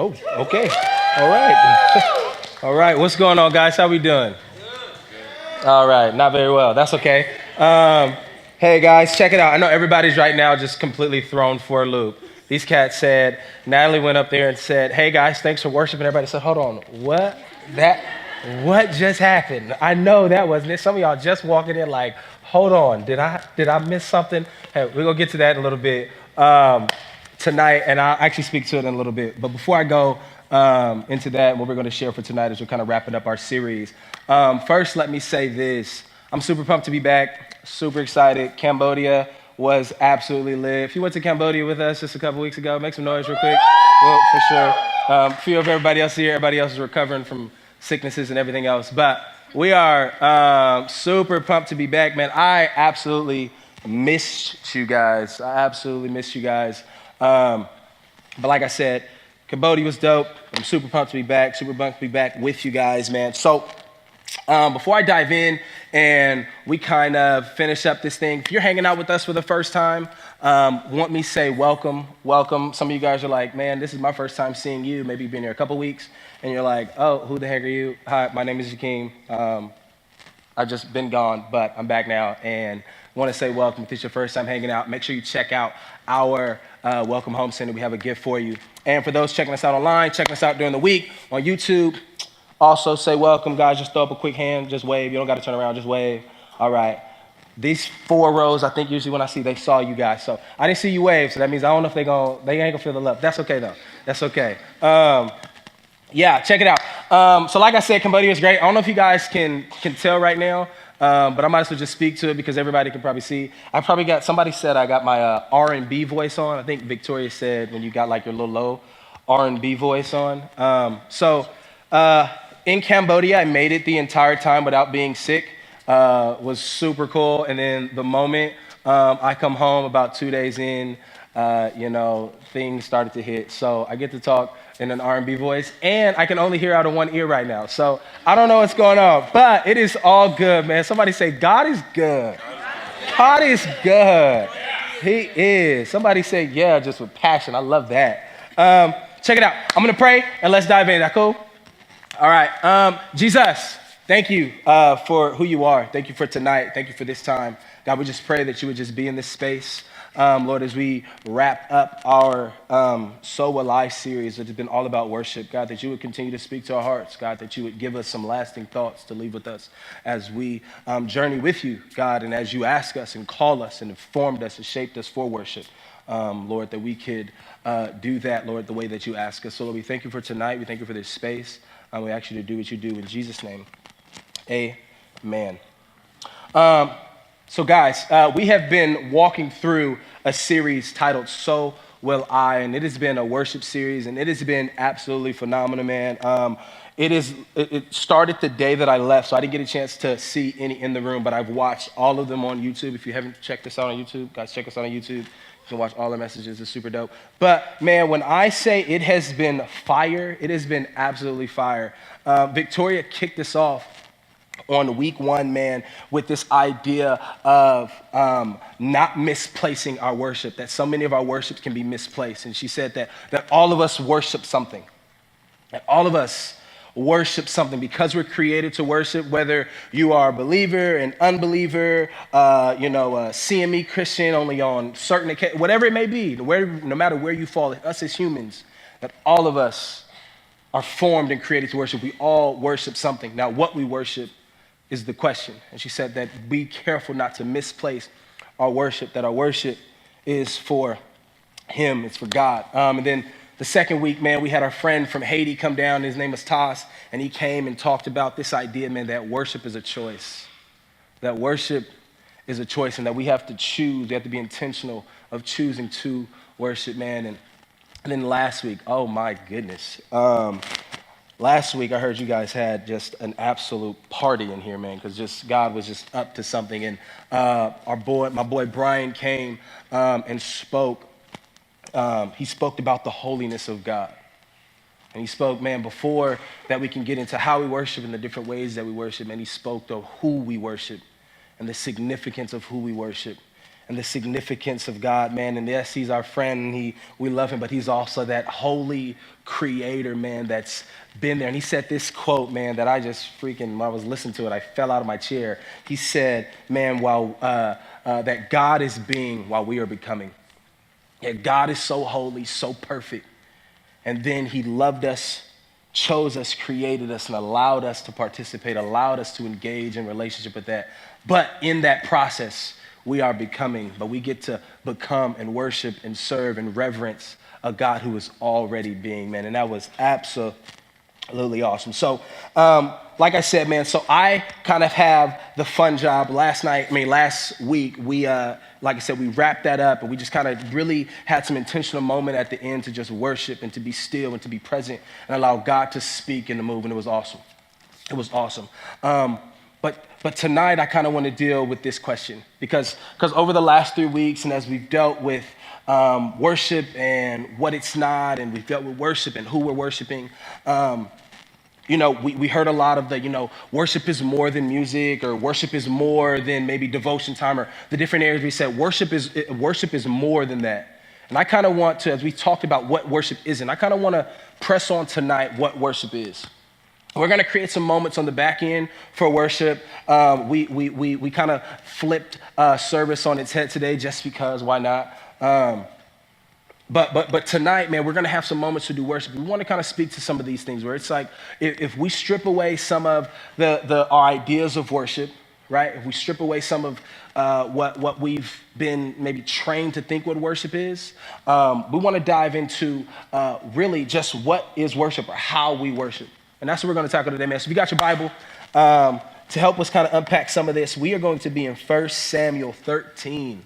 Oh, okay. All right. All right. What's going on, guys? How we doing? All right. Not very well. That's okay. Hey, guys, check it out. I know everybody's right now just completely thrown for a loop. These cats said, Natalie went up there and said, hey, guys, thanks for worshiping. Everybody said, hold on. What? What just happened? I know that wasn't it. Some of y'all just walking in like, hold on. Did I miss something? Hey, we're going to get to that in a little bit. Tonight, and I'll actually speak to it in a little bit. But before I go into that, what we're going to share for tonight is we're kind of wrapping up our series. First, let me say this. I'm super pumped to be back, super excited. Cambodia was absolutely lit. If you went to Cambodia with us just a couple weeks ago, make some noise real quick. Well, for sure. A few of everybody else here, everybody else is recovering from sicknesses and everything else. But we are super pumped to be back, man. I absolutely missed you guys. But like I said, Cambodia was dope. I'm super pumped to be back, with you guys, man. So before I dive in and we kind of finish up this thing, if you're hanging out with us for the first time, want me to say welcome. Some of you guys are like, man, this is my first time seeing you. Maybe you've been here a couple weeks and you're like, oh, who the heck are you? Hi, my name is Jakeem. I've just been gone, but I'm back now and want to say welcome. If it's your first time hanging out, make sure you check out our Welcome Home Center. We have a gift for you. And for those checking us out online, checking us out during the week on YouTube, also say welcome, guys. Just throw up a quick hand, just wave. You don't got to turn around, just wave. All right. These 4 rows, I think usually when I see, they saw you guys. So I didn't see you wave, so that means I don't know if they ain't gonna feel the love. That's okay though. That's okay. Yeah, check it out. So like I said, Cambodia is great. I don't know if you guys can tell right now, but I might as well just speak to it because everybody can probably see. Somebody said I got my R&B voice on. I think Victoria said when you got like your little low R&B voice on. In Cambodia, I made it the entire time without being sick. Was super cool. And then the moment I come home about 2 days in, things started to hit. So I get to talk in an R&B voice, and I can only hear out of one ear right now. So I don't know what's going on, but it is all good, man. Somebody say, God is good. God is good. He is. Somebody say, yeah, just with passion. I love that. Check it out. I'm going to pray, and let's dive in. Is that cool? All right. Jesus, thank you for who you are. Thank you for tonight. Thank you for this time. God, we just pray that you would just be in this space. Lord, as we wrap up our So Will I series, which has been all about worship, God, that you would continue to speak to our hearts, God, that you would give us some lasting thoughts to leave with us as we journey with you, God, and as you ask us and call us and informed us and shaped us for worship, Lord, that we could do that, Lord, the way that you ask us. So, Lord, we thank you for tonight. We thank you for this space. We ask you to do what you do in Jesus' name. Amen. So guys, we have been walking through a series titled So Will I, and it has been a worship series, and it has been absolutely phenomenal, man. It started the day that I left, so I didn't get a chance to see any in the room, but I've watched all of them on YouTube. If you haven't checked us out on YouTube, guys, check us out on YouTube. You can watch all the messages. It's super dope. But, man, when I say it has been fire, it has been absolutely fire. Victoria kicked us off on week 1, man, with this idea of not misplacing our worship, that so many of our worships can be misplaced. And she said that all of us worship something, that all of us worship something because we're created to worship, whether you are a believer, an unbeliever, CME Christian, only on certain occasions, whatever it may be, no matter where you fall, us as humans, that all of us are formed and created to worship. We all worship something. Now, what we worship is the question. And she said that be careful not to misplace our worship, that our worship is for him, it's for God. And then the second week, man, we had our friend from Haiti come down. His name was Tas, and he came and talked about this idea, man, that worship is a choice. That worship is a choice, and that we have to choose. We have to be intentional of choosing to worship, man. And then last week, oh my goodness. Last week, I heard you guys had just an absolute party in here, man, because just God was just up to something. And my boy Brian came and spoke. He spoke about the holiness of God. And he spoke, man, before that we can get into how we worship and the different ways that we worship, and he spoke of who we worship and the significance of who we worship. and the significance of God, man. And yes, he's our friend, and we love him, but he's also that holy creator, man, that's been there. And he said this quote, man, that I just freaking, when I was listening to it, I fell out of my chair. He said, man, that God is being while we are becoming. Yeah, God is so holy, so perfect. And then he loved us, chose us, created us, and allowed us to participate, allowed us to engage in relationship with that. But in that process, we are becoming, but we get to become and worship and serve and reverence a God who is already being, man. And that was absolutely awesome. So, like I said, man, so I kind of have the fun job. Last week, we, like I said, we wrapped that up, and we just kind of really had some intentional moment at the end to just worship and to be still and to be present and allow God to speak and to move, and it was awesome. It was awesome. But tonight, I kind of want to deal with this question because over the last 3 weeks, and as we've dealt with worship and what it's not, and we've dealt with worship and who we're worshiping, we heard a lot of the, worship is more than music, or worship is more than maybe devotion time, or the different areas we said worship is more than that. And I kind of want to, as we talked about what worship isn't, I kind of want to press on tonight what worship is. We're going to create some moments on the back end for worship. We kind of flipped service on its head today just because, why not? But tonight, man, we're going to have some moments to do worship. We want to kind of speak to some of these things where it's like if we strip away some of our ideas of worship, right? If we strip away some of what we've been maybe trained to think what worship is, we want to dive into really just what is worship or how we worship. And that's what we're going to tackle today, man. So if you got your Bible, to help us kind of unpack some of this, we are going to be in 1 Samuel 13.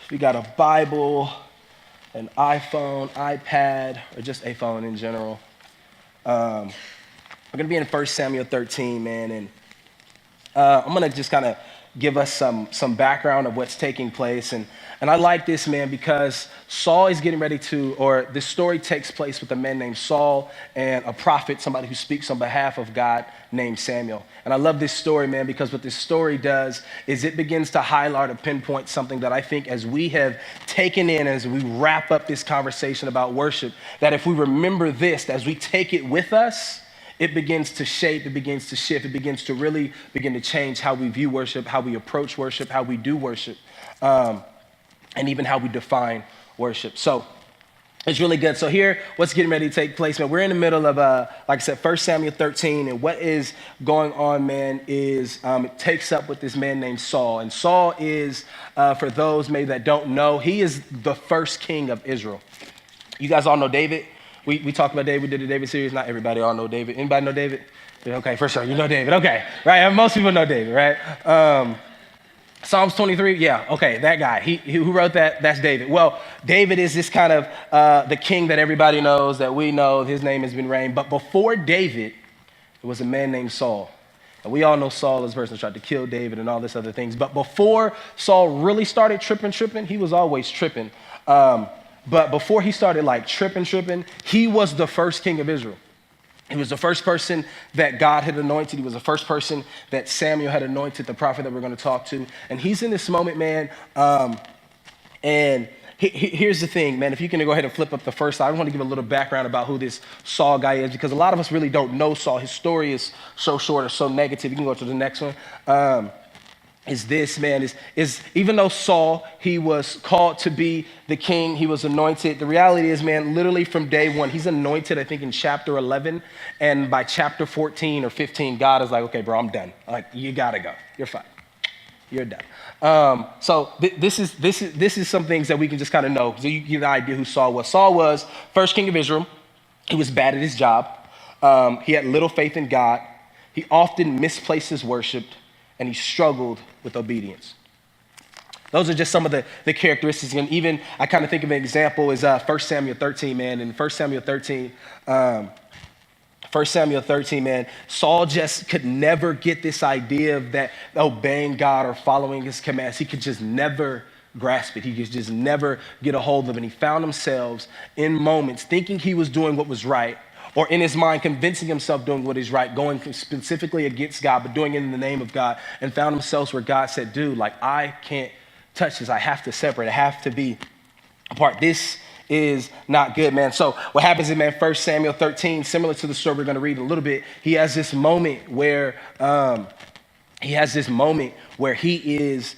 If you got a Bible, an iPhone, iPad, or just a phone in general, we're going to be in 1 Samuel 13, man. And I'm going to just kind of give us some background of what's taking place. And I like this, man, because Saul is getting ready to, or this story takes place with a man named Saul and a prophet, somebody who speaks on behalf of God named Samuel. And I love this story, man, because what this story does is it begins to highlight or pinpoint something that I think as we have taken in, as we wrap up this conversation about worship, that if we remember this, as we take it with us, it begins to shape, it begins to shift, it begins to really begin to change how we view worship, how we approach worship, how we do worship, and even how we define worship. So it's really good. So here, what's getting ready to take place, man? We're in the middle of, like I said, 1 Samuel 13, and what is going on, man, is it takes up with this man named Saul. And Saul is, for those maybe that don't know, he is the first king of Israel. You guys all know David? We talked about David, we did a David series. Not everybody all know David. Anybody know David? Okay, for sure, you know David. Okay, right, most people know David, right? Psalms 23, yeah, okay, that guy. He who wrote that, that's David. Well, David is this kind of the king that everybody knows, that we know. His name has been reigned. But before David, there was a man named Saul. And we all know Saul as the person who tried to kill David and all this other things. But before Saul really started tripping, he was always tripping. But before he started like tripping, he was the first king of Israel. He was the first person that God had anointed. He was the first person that Samuel had anointed, the prophet that we're going to talk to. And he's in this moment, man. And here's the thing, man. If you can go ahead and flip up the first slide, I want to give a little background about who this Saul guy is, because a lot of us really don't know Saul. His story is so short or so negative. You can go to the next one. Is this, man, is even though Saul, he was called to be the king, he was anointed. The reality is, man, literally from day one, he's anointed, I think, in chapter 11. And by chapter 14 or 15, God is like, okay, bro, I'm done. Like, you got to go. You're fine. You're done. So this is some things that we can just kind of know. So you get an idea who Saul was. Saul was first king of Israel. He was bad at his job. He had little faith in God. He often misplaced his worship, and he struggled with obedience. Those are just some of the characteristics. And even I kind of think of an example is 1 Samuel 13, man. In 1 Samuel 13, man, Saul just could never get this idea of that obeying God or following his commands. He could just never grasp it. He could just never get a hold of it. And he found himself in moments thinking he was doing what was right, or in his mind convincing himself doing what is right, going specifically against God, but doing it in the name of God, and found himself where God said, dude, like, I can't touch this. I have to separate. I have to be apart. This is not good, man. So what happens in, man, 1 Samuel 13, similar to the story we're going to read in a little bit, he has this moment where he is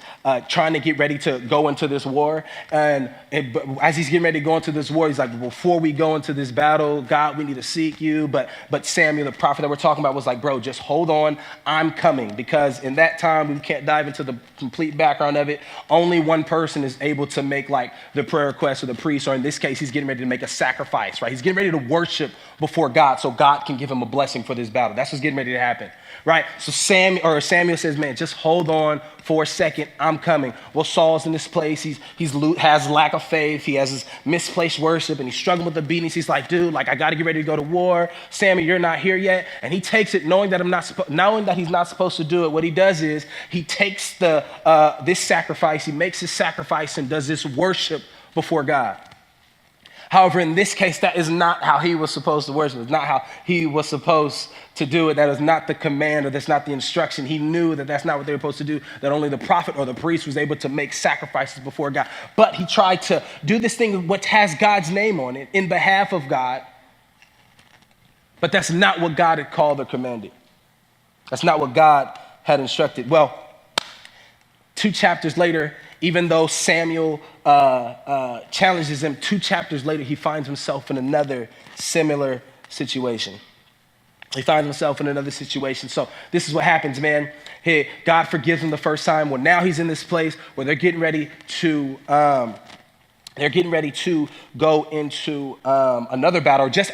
trying to get ready to go into this war. And as he's getting ready to go into this war, he's like, before we go into this battle, God, we need to seek you. But Samuel, the prophet that we're talking about, was like, bro, just hold on. I'm coming. Because in that time, we can't dive into the complete background of it. Only one person is able to make like the prayer request, or the priest, or in this case, he's getting ready to make a sacrifice, right? He's getting ready to worship before God so God can give him a blessing for this battle. That's what's getting ready to happen. Right? So Samuel says, man, just hold on for a second. I'm coming. Well, Saul's in this place. He has lack of faith. He has his misplaced worship, and he's struggling with obedience. He's like, dude, like, I got to get ready to go to war. Samuel, you're not here yet. And he takes it knowing that he's not supposed to do it. What he does is he takes this sacrifice. He makes his sacrifice and does this worship before God. However, in this case, that is not how he was supposed to worship. It's not how he was supposed to do it. That is not the command, or that's not the instruction. He knew that that's not what they were supposed to do, that only the prophet or the priest was able to make sacrifices before God. But he tried to do this thing which has God's name on it in behalf of God. But that's not what God had called or commanded. That's not what God had instructed. Well, 2 chapters later, even though Samuel challenges him, 2 chapters later, he finds himself in another similar situation. So this is what happens, man. Hey, God forgives him the first time. Well, now he's in this place where they're getting ready to go into another battle, or just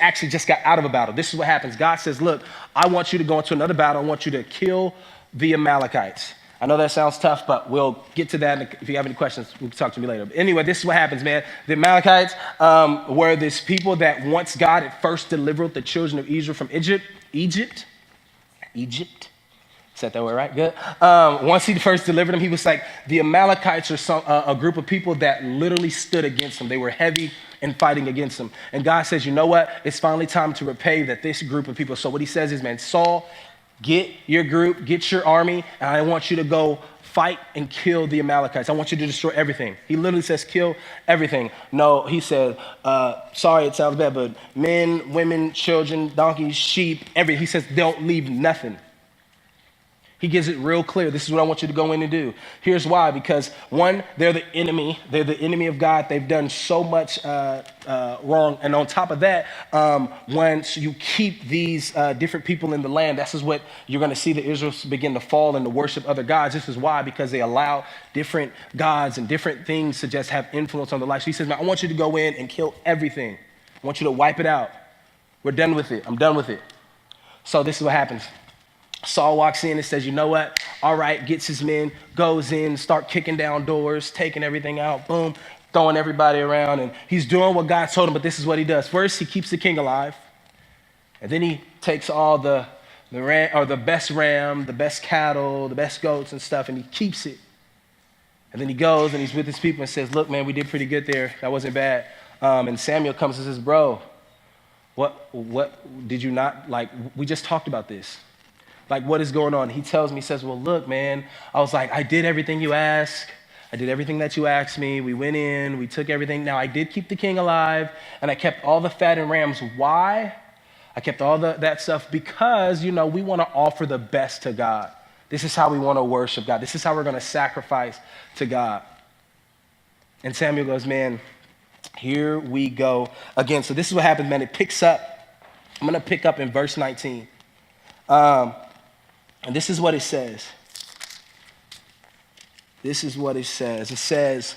got out of a battle. This is what happens. God says, look, I want you to go into another battle. I want you to kill the Amalekites. I know that sounds tough, but we'll get to that. If you have any questions, you can talk to me later. But anyway, this is what happens, man. The Amalekites were this people that once God had first delivered the children of Israel from Egypt. Said that word right? Good. Once he first delivered them, he was like, the Amalekites are a group of people that literally stood against him. They were heavy in fighting against him. And God says, you know what? It's finally time to repay this group of people. So what he says is, man, Saul, get your group, get your army, and I want you to go fight and kill the Amalekites. I want you to destroy everything. He literally says, kill everything. No, he said, sorry, it sounds bad, but men, women, children, donkeys, sheep, everything. He says, don't leave nothing. He gives it real clear. This is what I want you to go in and do. Here's why. Because one, they're the enemy. They're the enemy of God. They've done so much wrong. And on top of that, once you keep these different people in the land, this is what you're going to see the Israelites begin to fall and to worship other gods. This is why, because they allow different gods and different things to just have influence on their life. So he says, man, I want you to go in and kill everything. I want you to wipe it out. We're done with it. I'm done with it. So this is what happens. Saul walks in and says, you know what? All right, gets his men, goes in, start kicking down doors, taking everything out, boom, throwing everybody around. And he's doing what God told him, but this is what he does. First, he keeps the king alive. And then he takes all the best ram, the best cattle, the best goats and stuff, and he keeps it. And then he goes and he's with his people and says, look, man, we did pretty good there. That wasn't bad. And Samuel comes and says, bro, what did you not, like, we just talked about this. Like, what is going on? He tells me, he says, well, look, man, I was like, I did everything you asked. I did everything that you asked me. We went in, we took everything. Now, I did keep the king alive, and I kept all the fat and rams. Why? I kept all that stuff because, we want to offer the best to God. This is how we want to worship God. This is how we're going to sacrifice to God. And Samuel goes, man, here we go again. So this is what happens, man. It picks up. I'm going to pick up in verse 19. And this is what it says. This is what it says. It says,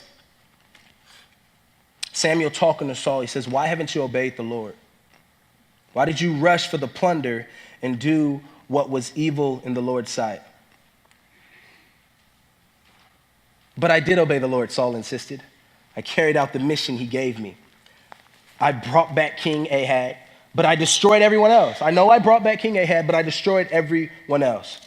Samuel talking to Saul, he says, why haven't you obeyed the Lord? Why did you rush for the plunder and do what was evil in the Lord's sight? But I did obey the Lord, Saul insisted. I carried out the mission he gave me. I brought back King Ahab, but I destroyed everyone else. I know I brought back King Ahab, but I destroyed everyone else.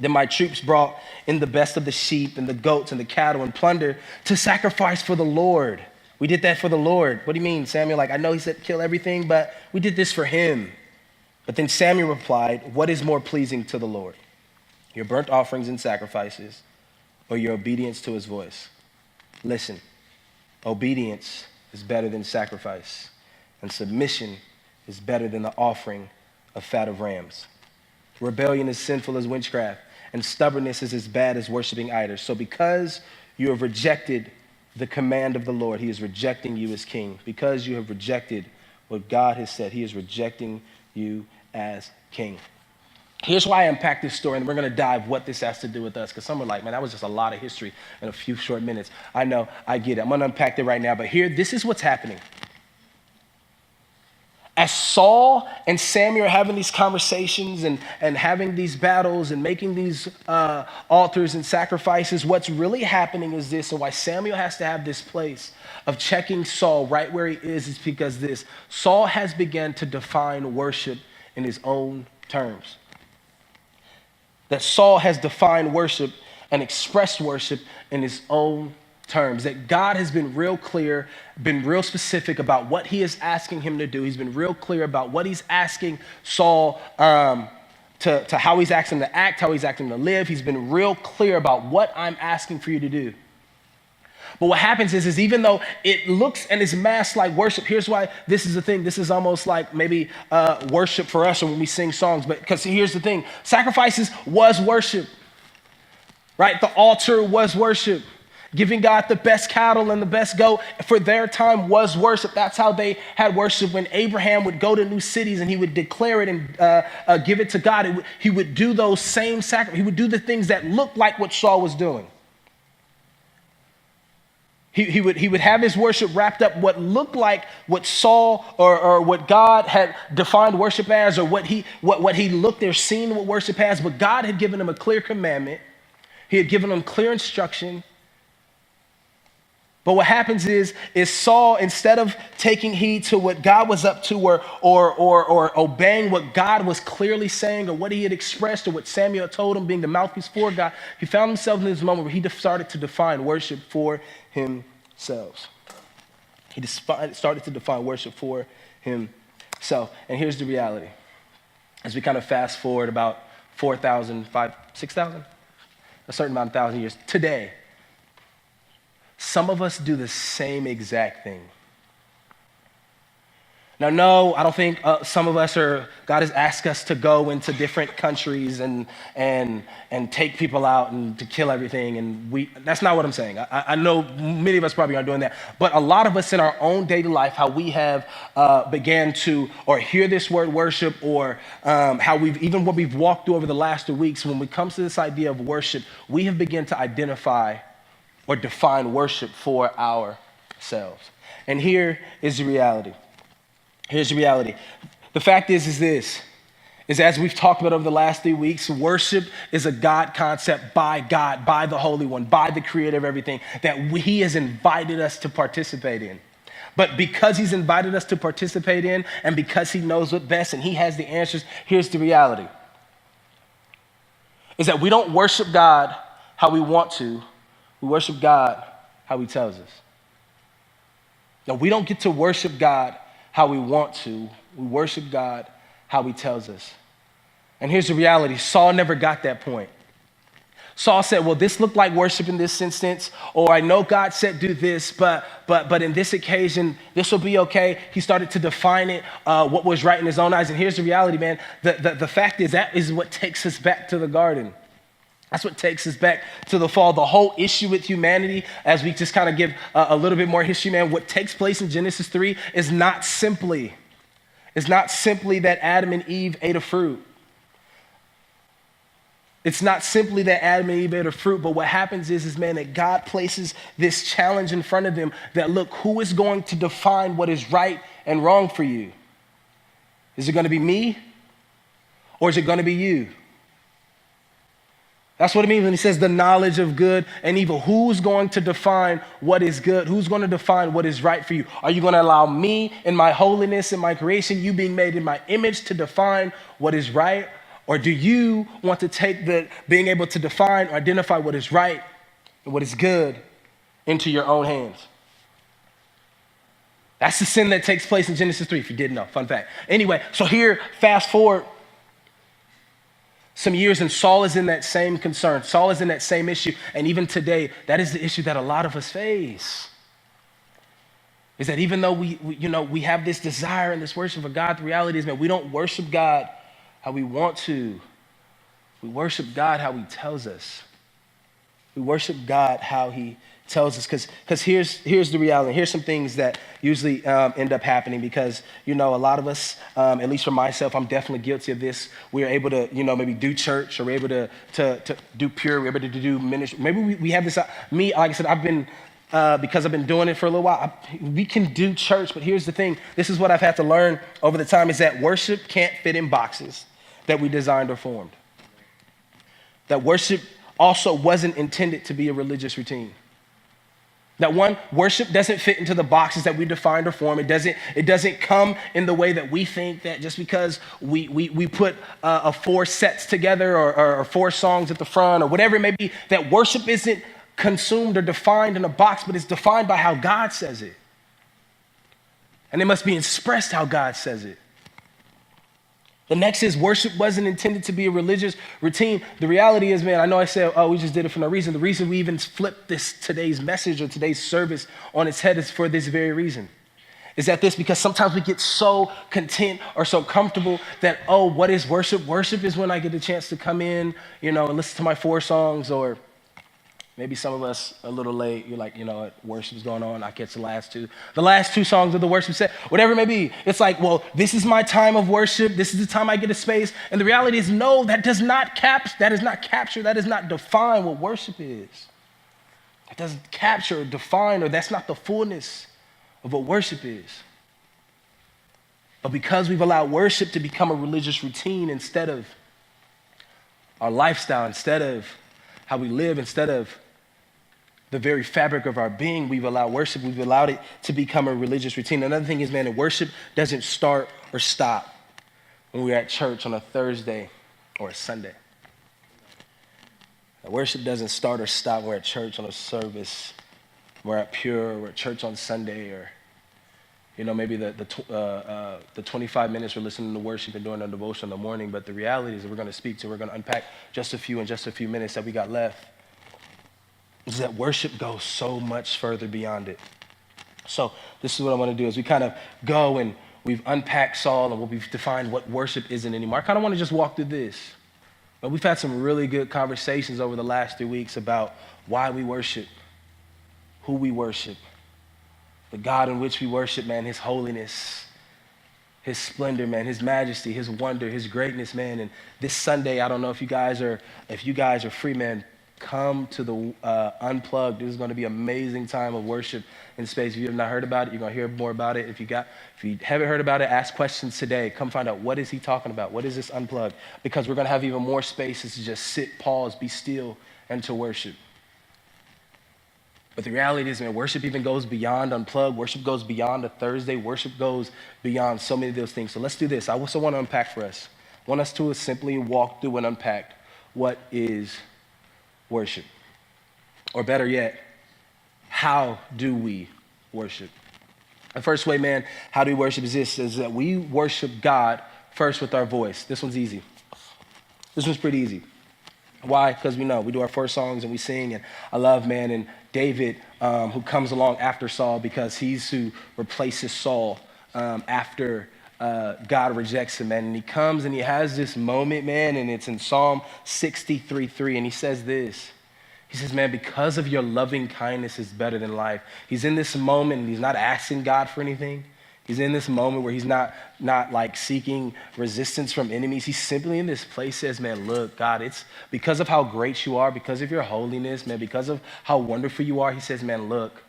Then my troops brought in the best of the sheep and the goats and the cattle and plunder to sacrifice for the Lord. We did that for the Lord. What do you mean, Samuel? Like, I know he said kill everything, but we did this for him. But then Samuel replied, what is more pleasing to the Lord? Your burnt offerings and sacrifices, or your obedience to his voice? Listen, obedience is better than sacrifice, and submission is better than the offering of fat of rams. Rebellion is sinful as witchcraft, and stubbornness is as bad as worshiping idols. So because you have rejected the command of the Lord, he is rejecting you as king. Because you have rejected what God has said, he is rejecting you as king. Here's why I unpack this story, and we're going to dive what this has to do with us, because some are like, man, that was just a lot of history in a few short minutes. I know, I get it. I'm going to unpack it right now, but here, this is what's happening. As Saul and Samuel are having these conversations and having these battles and making these altars and sacrifices, what's really happening is this, and why Samuel has to have this place of checking Saul right where he is because this. Saul has begun to define worship in his own terms. That Saul has defined worship and expressed worship in his own terms. That God has been real clear, been real specific about what he is asking him to do. He's been real clear about what he's asking Saul to how he's asking him to act, how he's asking him to live. He's been real clear about what I'm asking for you to do. But what happens is even though it looks and is masked like worship, here's why this is the thing. This is almost like maybe worship for us or when we sing songs. But because here's the thing. Sacrifices was worship, right? The altar was worship. Giving God the best cattle and the best goat for their time was worship. That's how they had worship. When Abraham would go to new cities and he would declare it and give it to God, he would do those same sacrifices. He would do the things that looked like what Saul was doing. He would have his worship wrapped up what looked like what Saul or what God had defined worship as, or what he looked there, seen what worship as. But God had given him a clear commandment. He had given him clear instruction. But what happens is Saul, instead of taking heed to what God was up to or obeying what God was clearly saying or what he had expressed or what Samuel told him, being the mouthpiece for God, he found himself in this moment where he started to define worship for himself. He started to define worship for himself. And here's the reality. As we kind of fast forward about 4,000, 6,000, a certain amount of thousand years, today, some of us do the same exact thing. Now, no, I don't think some of us God has asked us to go into different countries and take people out and to kill everything. And that's not what I'm saying. I know many of us probably aren't doing that. But a lot of us in our own daily life, how we have began to or hear this word worship or how what we've walked through over the last 2 weeks, when it comes to this idea of worship, we have begun to identify or define worship for ourselves. And here is the reality. Here's the reality. The fact is as we've talked about over the last 3 weeks, worship is a God concept by God, by the Holy One, by the creator of everything that he has invited us to participate in. But because he's invited us to participate in and because he knows what best and he has the answers, here's the reality. Is that we don't worship God how we want to. We worship God how he tells us. Now, we don't get to worship God how we want to. We worship God how he tells us. And here's the reality. Saul never got that point. Saul said, well, this looked like worship in this instance, or I know God said do this, but in this occasion, this will be okay. He started to define it, what was right in his own eyes. And here's the reality, man. The fact is that is what takes us back to the garden. That's what takes us back to the fall. The whole issue with humanity, as we just kind of give a little bit more history, man, what takes place in Genesis 3 is not simply that Adam and Eve ate a fruit. It's not simply that Adam and Eve ate a fruit, but what happens is man, that God places this challenge in front of them that, look, who is going to define what is right and wrong for you? Is it going to be me or is it going to be you? That's what it means when he says the knowledge of good and evil. Who's going to define what is good? Who's going to define what is right for you? Are you going to allow me in my holiness and my creation, you being made in my image, to define what is right? Or do you want to take the being able to define or identify what is right and what is good into your own hands? That's the sin that takes place in Genesis 3, if you didn't know. Fun fact. Anyway, so here, fast forward. some years, and Saul is in that same concern. Saul is in that same issue. And even today, that is the issue that a lot of us face. Is that even though we have this desire and this worship of God, the reality is, man, we don't worship God how we want to. We worship God how he tells us. We worship God how he tells us, because here's the reality. Here's some things that usually end up happening, because a lot of us, at least for myself, I'm definitely guilty of this. We're able to maybe do church, or we're able to do pure, we're able to do ministry. Maybe we have this. Me, like I said, I've been because I've been doing it for a little while. We can do church, but here's the thing. This is what I've had to learn over the time, is that worship can't fit in boxes that we designed or formed. That worship also wasn't intended to be a religious routine. That one, worship doesn't fit into the boxes that we defined or form. It doesn't come in the way that we think, that just because we put 4 sets together, or 4 songs at the front, or whatever it may be, that worship isn't consumed or defined in a box, but it's defined by how God says it. And it must be expressed how God says it. The next is, worship wasn't intended to be a religious routine. The reality is, man, I know I said, we just did it for no reason. The reason we even flipped today's message or today's service on its head is for this very reason. Is that because sometimes we get so content or so comfortable that, what is worship? Worship is when I get the chance to come in, and listen to my 4 songs, or maybe some of us a little late. You're like, what, worship's going on. I catch the last 2 songs of the worship set, whatever it may be. It's like, well, this is my time of worship. This is the time I get a space. And the reality is, no, that does not capture, that does not define what worship is. It doesn't capture or define, or that's not the fullness of what worship is. But because we've allowed worship to become a religious routine instead of our lifestyle, instead of how we live, instead of the very fabric of our being, we've allowed it to become a religious routine. Another thing is, man, that worship doesn't start or stop when we're at church on a Thursday or a Sunday. That worship doesn't start or stop when we're at church on a service, we're at Pure, we're at church on Sunday, or maybe the 25 minutes we're listening to worship and doing a devotion in the morning. But the reality is that we're going to unpack just a few minutes that we got left, is that worship goes so much further beyond it. So this is what I want to do, is we kind of go and we've unpacked Saul and we've defined what worship isn't anymore. I kind of want to just walk through this. But we've had some really good conversations over the last 3 weeks about why we worship, who we worship, the God in which we worship, man, his holiness, his splendor, man, his majesty, his wonder, his greatness, man. And this Sunday, I don't know if you guys are free, man, come to the Unplugged. This is going to be an amazing time of worship in space. If you have not heard about it, you're going to hear more about it. If you haven't heard about it, ask questions today. Come find out, what is he talking about? What is this Unplugged? Because we're going to have even more spaces to just sit, pause, be still, and to worship. But the reality is, man, worship even goes beyond Unplugged. Worship goes beyond a Thursday. Worship goes beyond so many of those things. So let's do this. I also want to unpack for us. I want us to simply walk through and unpack what is worship. Or better yet, how do we worship? The first way, man, how do we worship is that we worship God first with our voice. This one's easy. This one's pretty easy. Why? Because we know we do our 4 songs and we sing, and I love, man, and David, who comes along after Saul, because he's who replaces Saul after God rejects him, man. And he comes and he has this moment, man, and it's in Psalm 63:3, and he says this. He says, man, because of your loving kindness is better than life. He's in this moment and he's not asking God for anything. He's in this moment where he's not like seeking resistance from enemies. He's simply in this place, says, man, look, God, it's because of how great you are, because of your holiness, man, because of how wonderful you are. He says, man, look,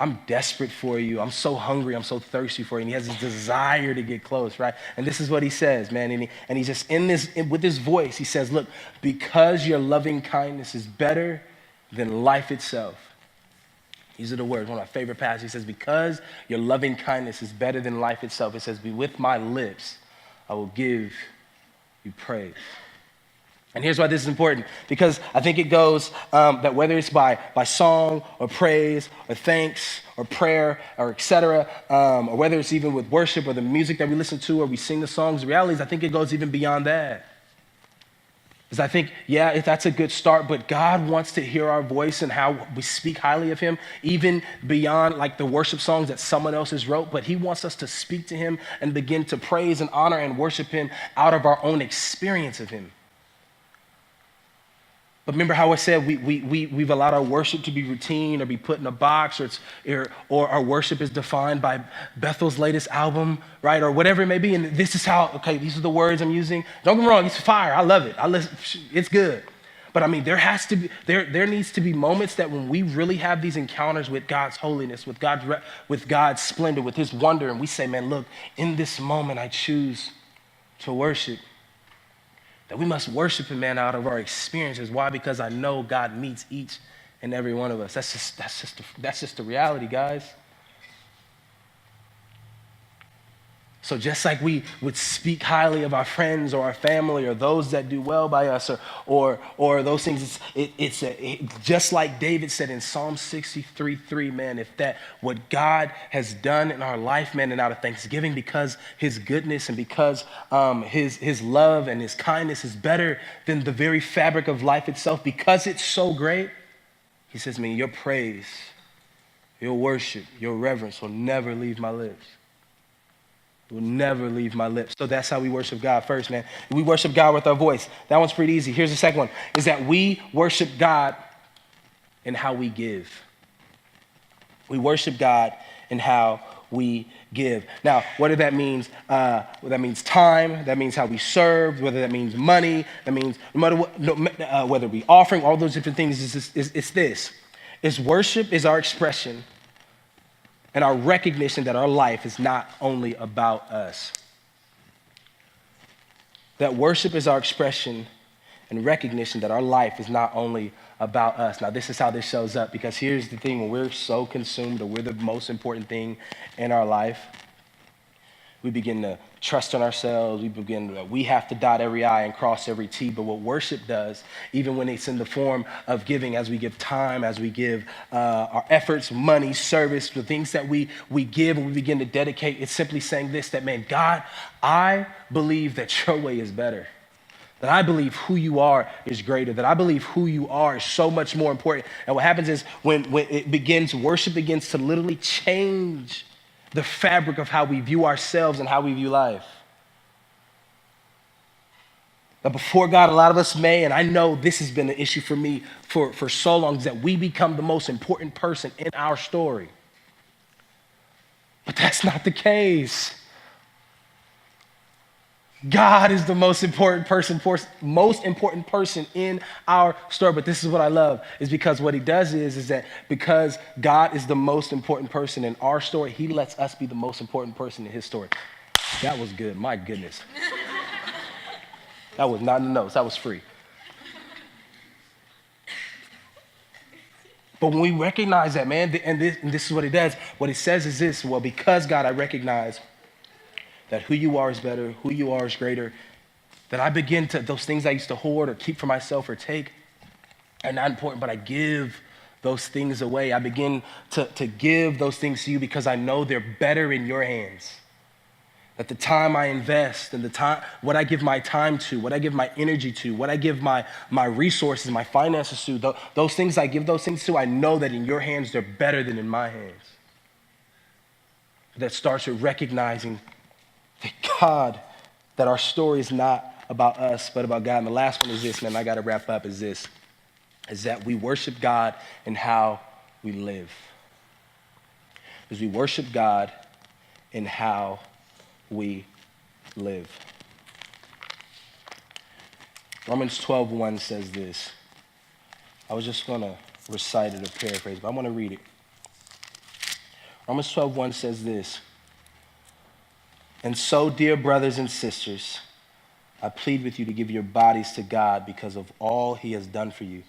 I'm desperate for you. I'm so hungry. I'm so thirsty for you. And he has this desire to get close, right? And this is what he says, man. And he's just with his voice, he says, look, because your loving kindness is better than life itself. These are the words, one of my favorite passages. He says, because your loving kindness is better than life itself. It says, with my lips, I will give you praise. And here's why this is important, because I think it goes that whether it's by song or praise or thanks or prayer or et cetera, or whether it's even with worship or the music that we listen to or we sing the songs, the reality is I think it goes even beyond that. Because I think, yeah, that's a good start, but God wants to hear our voice and how we speak highly of him, even beyond like the worship songs that someone else has wrote. But he wants us to speak to him and begin to praise and honor and worship him out of our own experience of him. But remember how I said we've allowed our worship to be routine or be put in a box, or our worship is defined by Bethel's latest album, right? Or whatever it may be. And this is how, okay, these are the words I'm using. Don't get me wrong, it's fire. I love it. It's good. But I mean, there needs to be moments that when we really have these encounters with God's holiness, with God's splendor, with his wonder, and we say, man, look, in this moment I choose to worship. That we must worship him, man, out of our experiences. Why? Because I know God meets each and every one of us. That's just the reality, guys. So just like we would speak highly of our friends or our family or those that do well by us or those things, it's just like David said in Psalm 63:3, man, if that what God has done in our life, man, and out of thanksgiving because his goodness and because his love and his kindness is better than the very fabric of life itself, because it's so great, he says, man, your praise, your worship, your reverence will never leave my lips. Will never leave my lips. So that's how we worship God first, man. We worship God with our voice. That one's pretty easy. Here's the second one, is that we worship God in how we give. We worship God in how we give. Now, whether that means that means time, that means how we serve, whether that means money, that means no matter what, whether we offering, all those different things, it's this. Is worship is our expression and our recognition that our life is not only about us. That worship is our expression and recognition that our life is not only about us. Now, this is how this shows up, because here's the thing: when we're so consumed or we're the most important thing in our life, we begin to trust in ourselves. We have to dot every I and cross every T. But what worship does, even when it's in the form of giving, as we give time, as we give our efforts, money, service, the things that we give and we begin to dedicate, it's simply saying this, that, man, God, I believe that your way is better. That I believe who you are is greater. That I believe who you are is so much more important. And what happens is when it begins, worship begins to literally change the fabric of how we view ourselves and how we view life. Now, before God, a lot of us may, and I know this has been an issue for me for so long, is that we become the most important person in our story. But that's not the case. God is the most important person in our story. But this is what I love, is because what he does is that because God is the most important person in our story, he lets us be the most important person in his story. That was good. My goodness. That was not in the notes. That was free. But when we recognize that, man, and this is what he does, what he says is this: well, because God, I recognize that who you are is better, who you are is greater, that I begin to, those things I used to hoard or keep for myself or take are not important, but I give those things away. I begin to give those things to you because I know they're better in your hands. That the time I invest and what I give my time to, what I give my energy to, what I give my resources, my finances to, those things I give those things to, I know that in your hands they're better than in my hands. That starts with recognizing that God, that our story is not about us, but about God. And the last one is this, man, I got to wrap up, is that we worship God in how we live. Because we worship God in how we live. Romans 12:1 says this. I was just going to recite it or paraphrase, but I want to read it. Romans 12:1 says this. And so, dear brothers and sisters, I plead with you to give your bodies to God because of all he has done for you.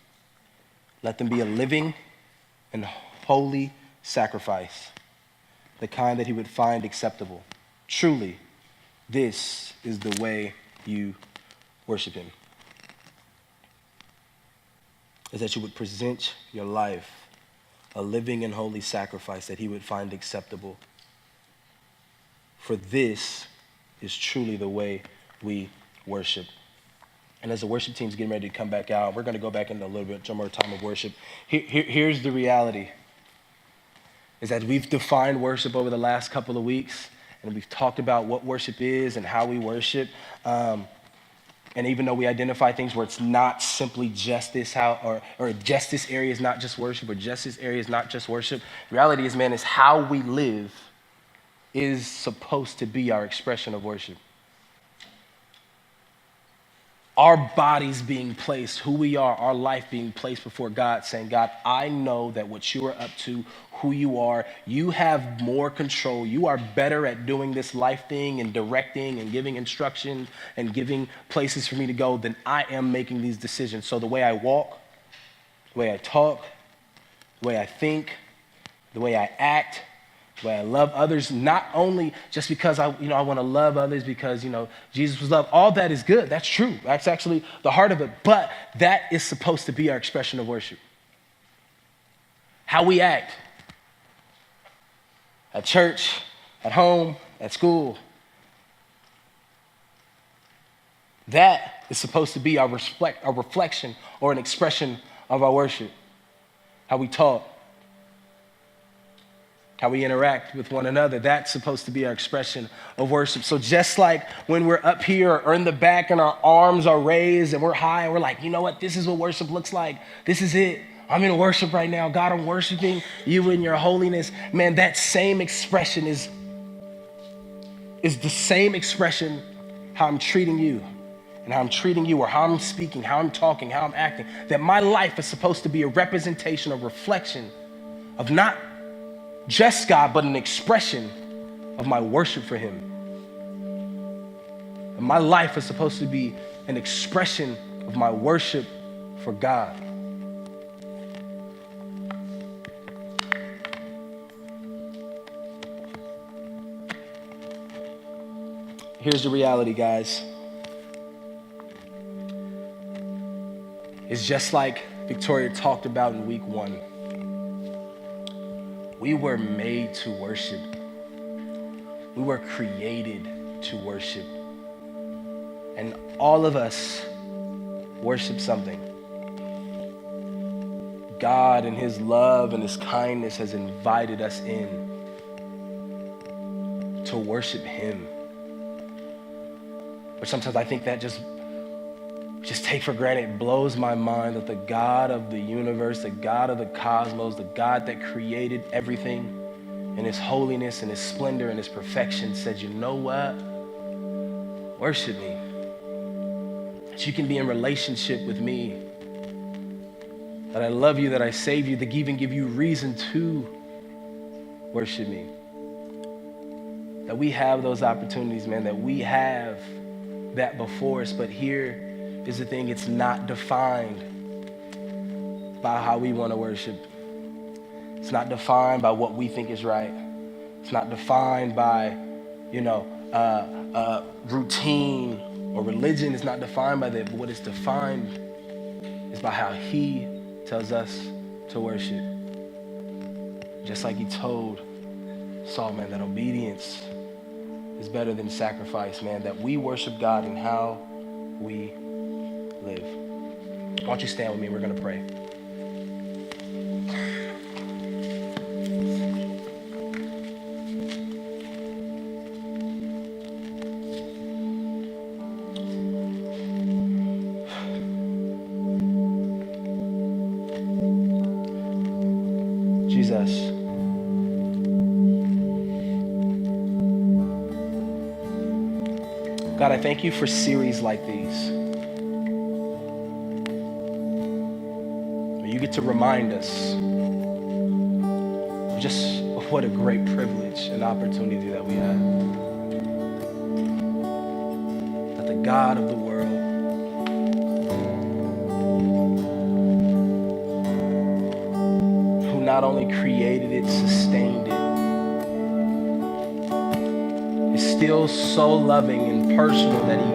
Let them be a living and holy sacrifice, the kind that he would find acceptable. Truly, this is the way you worship him. Is that you would present your life a living and holy sacrifice that he would find acceptable. For this is truly the way we worship And as the worship team's getting ready to come back out, we're going to go back into a little bit more time of worship. Here's the reality, is that we've defined worship over the last couple of weeks, and we've talked about what worship is and how we worship. And even though we identify things where it's not simply just this, or just this area is not just worship, or just this area is not just worship, the reality is, man, is how we live is supposed to be our expression of worship. Our bodies being placed, who we are, our life being placed before God, saying, God, I know that what you are up to, who you are, you have more control. You are better at doing this life thing and directing and giving instruction and giving places for me to go than I am making these decisions. So the way I walk, the way I talk, the way I think, the way I act, the way I love others, not only just because I want to love others because, Jesus was love. All that is good. That's true. That's actually the heart of it. But that is supposed to be our expression of worship. How we act at church, at home, at school. That is supposed to be our reflection or an expression of our worship. How we talk, how we interact with one another, that's supposed to be our expression of worship. So just like when we're up here or in the back and our arms are raised and we're high and we're like, you know what, this is what worship looks like. This is it. I'm in worship right now. God, I'm worshiping you in your holiness. Man, that same expression is the same expression how I'm treating you and how I'm treating you, or how I'm speaking, how I'm talking, how I'm acting. That my life is supposed to be a representation, a reflection of not just God, but an expression of my worship for him. And my life is supposed to be an expression of my worship for God. Here's the reality, guys. It's just like Victoria talked about in week 1. We were made to worship. We were created to worship. And all of us worship something. God in his love and his kindness has invited us in to worship him. But sometimes I think that just take for granted. It blows my mind that the God of the universe, the God of the cosmos, the God that created everything in his holiness and his splendor and his perfection said, you know what? Worship me. That you can be in relationship with me. That I love you, that I save you, that even give you reason to worship me. That we have those opportunities, man, that we have that before us, but here is the thing, it's not defined by how we want to worship. It's not defined by what we think is right. It's not defined by, routine or religion. It's not defined by that, but what is defined is by how he tells us to worship. Just like he told Saul, man, that obedience is better than sacrifice, man, that we worship God in how we live. Why don't you stand with me? We're going to pray. Jesus. God, I thank you for series like these. You get to remind us of just what a great privilege and opportunity that we have. That the God of the world, who not only created it, sustained it, is still so loving and personal that he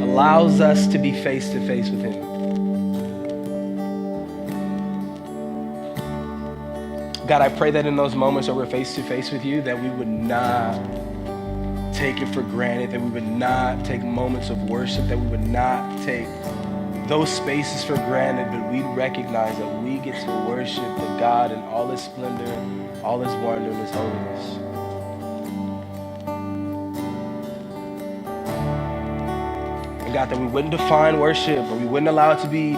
allows us to be face to face with him. God, I pray that in those moments where we're face to face with you, that we would not take it for granted, that we would not take moments of worship, that we would not take those spaces for granted, but we'd recognize that we get to worship the God in all his splendor, all his wonder, and his holiness. And God, that we wouldn't define worship, or we wouldn't allow it to be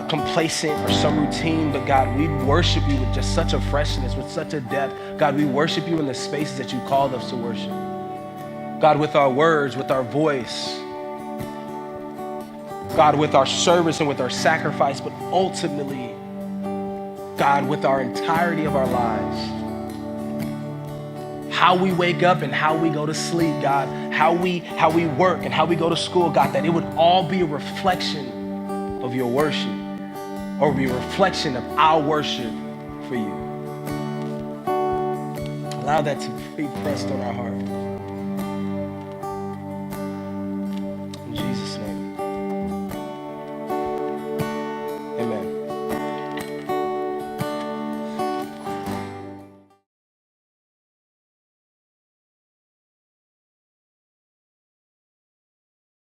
complacent or some routine, but God, we worship you with just such a freshness, with such a depth. God, we worship you in the spaces that you called us to worship. God, with our words, with our voice, God, with our service and with our sacrifice, but ultimately, God, with our entirety of our lives. How we wake up and how we go to sleep, God, how we work and how we go to school, God, that it would all be a reflection of your worship, or be a reflection of our worship for you. Allow that to be pressed on our heart.